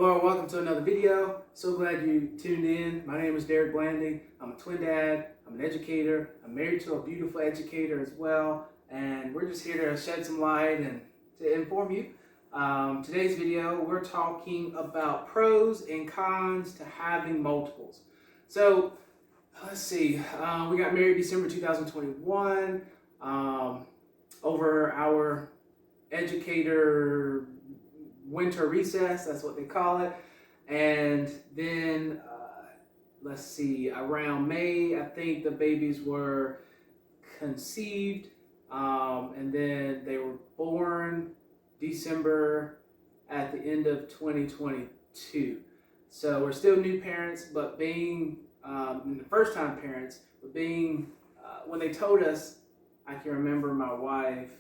Hello and welcome to another video. So glad you tuned in. My name is Derek Blanding. I'm a twin dad, I'm an educator, I'm married to a beautiful educator as well, and we're just here to shed some light and to inform you. Today's video, we're talking about pros and cons to having multiples. So let's see, we got married December 2021 over our educator winter recess, that's what they call it. And then let's see, around May, I think the babies were conceived, and then they were born December at the end of 2022. So we're still new parents, but being the first time parents, but being when they told us, I can remember my wife,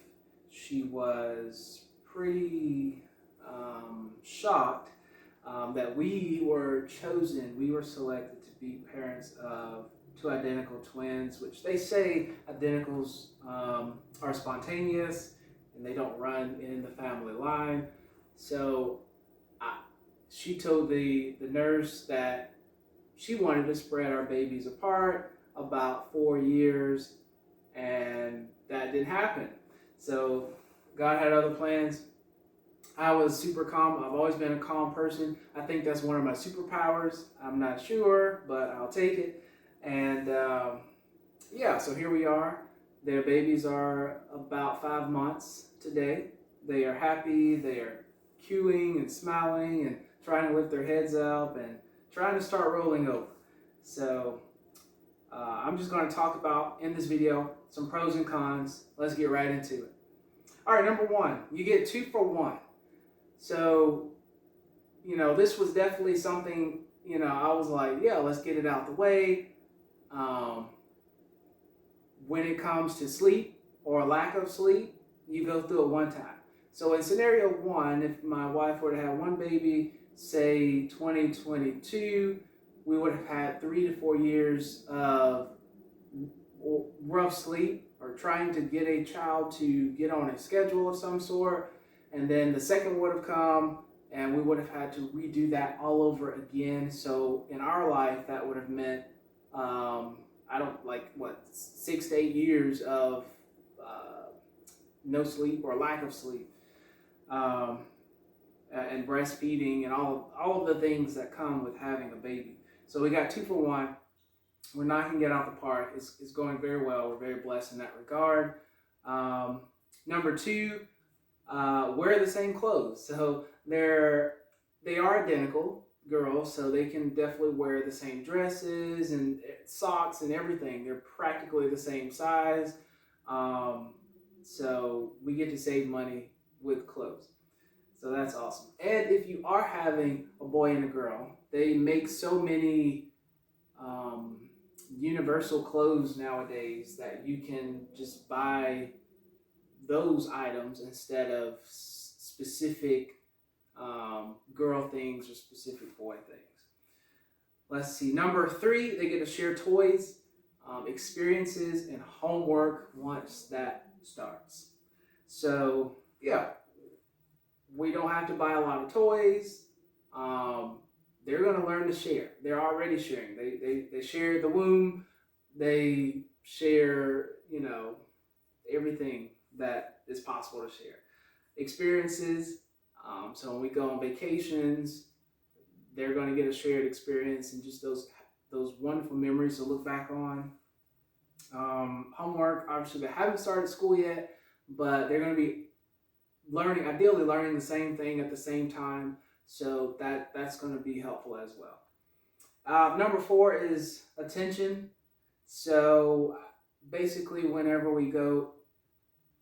she was pretty shocked that we were chosen, we were selected to be parents of two identical twins, which they say identicals are spontaneous and they don't run in the family line. So she told the nurse that she wanted to spread our babies apart about 4 years, and that didn't happen. So God had other plans. I was super calm. I've always been a calm person. I think that's one of my superpowers. I'm not sure, but I'll take it. And yeah, so here we are. Their babies are about 5 months today. They are happy. They are cooing and smiling and trying to lift their heads up and trying to start rolling over. So I'm just going to talk about in this video some pros and cons. Let's get right into it. All right, number one, you get 2 for 1. So, this was definitely something, I was like, yeah, let's get it out the way. When it comes to sleep or lack of sleep, you go through it one time. So in scenario one, if my wife were to have one baby, say 2022, we would have had 3 to 4 years of rough sleep or trying to get a child to get on a schedule of some sort. And then the second would have come and we would have had to redo that all over again. So in our life, that would have meant, 6 to 8 years of no sleep or lack of sleep, and breastfeeding and all of the things that come with having a baby. So we got 2 for 1. We're knocking it out the park. It's going very well. We're very blessed in that regard. Number 2, wear the same clothes. So they are identical girls, so they can definitely wear the same dresses and socks and everything. They're practically the same size. So we get to save money with clothes. So that's awesome. And if you are having a boy and a girl, they make so many universal clothes nowadays that you can just buy those items instead of specific girl things or specific boy things. Let's see. Number 3, they get to share toys, experiences, and homework once that starts. So yeah, we don't have to buy a lot of toys. They're going to learn to share. They're already sharing. They share the womb. They share, everything that is possible to share. Experiences. So when we go on vacations, they're going to get a shared experience and just those wonderful memories to look back on. Homework, obviously they haven't started school yet, but they're going to be ideally learning the same thing at the same time. So that's going to be helpful as well. Number 4 is attention. So basically whenever we go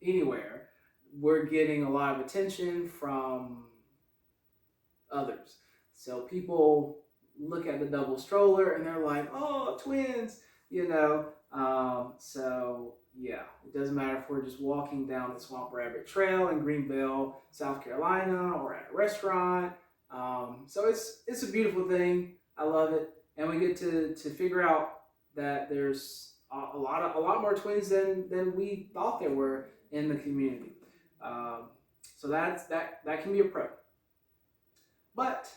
anywhere, we're getting a lot of attention from others. So people look at the double stroller and they're like, oh, twins, So yeah, it doesn't matter if we're just walking down the Swamp Rabbit Trail in Greenville, South Carolina, or at a restaurant. So it's a beautiful thing. I love it. And we get to figure out that there's a lot more twins than we thought there were in the community. So that can be a pro. But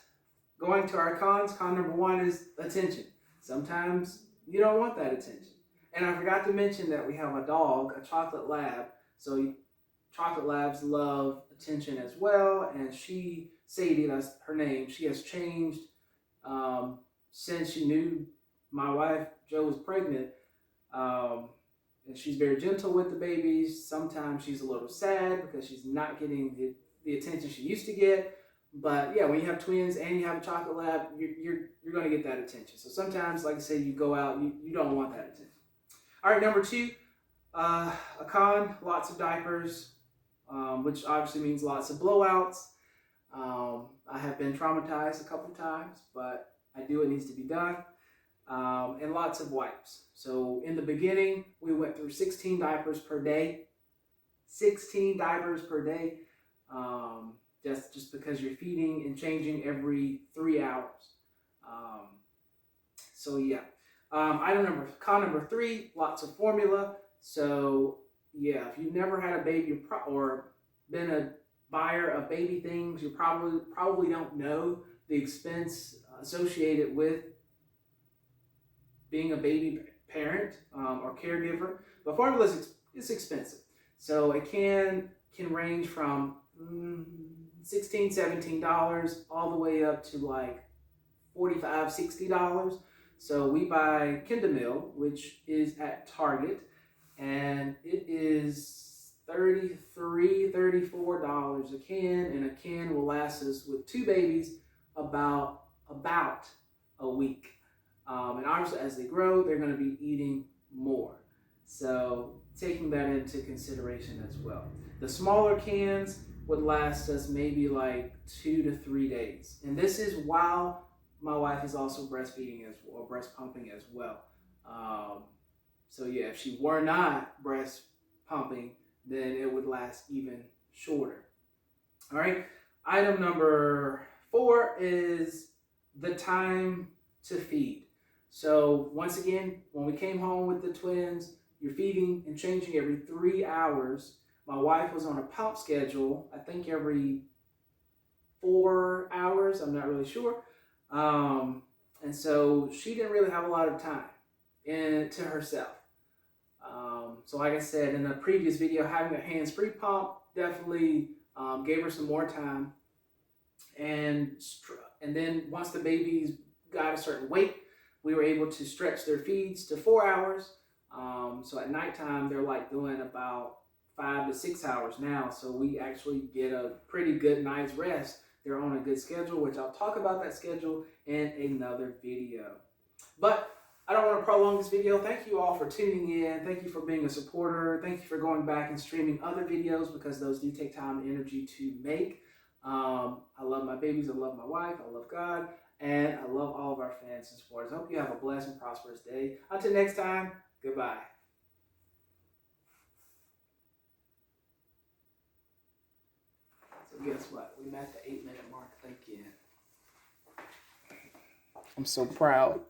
going to our cons, con number one is attention. Sometimes you don't want that attention. And I forgot to mention that we have a dog, a chocolate lab. So chocolate labs love attention as well. And Sadie, that's her name, she has changed since she knew my wife, Jo, was pregnant. And she's very gentle with the babies. Sometimes she's a little sad because she's not getting the attention she used to get. But yeah, when you have twins and you have a chocolate lab, you're going to get that attention. So sometimes, like I said, you go out, you don't want that attention. All right, number two, a con, lots of diapers, which obviously means lots of blowouts. I have been traumatized a couple times, but I do what needs to be done. And lots of wipes. So in the beginning, we went through 16 diapers per day. 16 diapers per day. Just because you're feeding and changing every 3 hours. So yeah. Con number three, lots of formula. So yeah, if you've never had a baby or been a buyer of baby things, you probably don't know the expense associated with being a baby parent or caregiver. But formula is expensive. So it can range from $16, $17 all the way up to like $45, $60. So we buy Kendamil, which is at Target, and it is $33, $34 a can, and a can will last us with 2 babies about a week. And obviously, as they grow, they're going to be eating more. So taking that into consideration as well. The smaller cans would last us maybe like 2 to 3 days. And this is while my wife is also breastfeeding or breast pumping as well. So yeah, if she were not breast pumping, then it would last even shorter. All right. Item number 4 is the time to feed. So once again, when we came home with the twins, you're feeding and changing every 3 hours. My wife was on a pump schedule, I think every 4 hours, I'm not really sure. And so she didn't really have a lot of time to herself. So like I said in the previous video, having a hands-free pump definitely gave her some more time. And then once the babies got a certain weight, we were able to stretch their feeds to 4 hours. So at nighttime, they're like doing about 5 to 6 hours now. So we actually get a pretty good night's rest. They're on a good schedule, which I'll talk about that schedule in another video. But I don't want to prolong this video. Thank you all for tuning in. Thank you for being a supporter. Thank you for going back and streaming other videos because those do take time and energy to make. I love my babies. I love my wife. I love God. And I love all of our fans and supporters. I hope you have a blessed and prosperous day. Until next time, goodbye. So guess what? We met the 8-minute mark again. I'm so proud.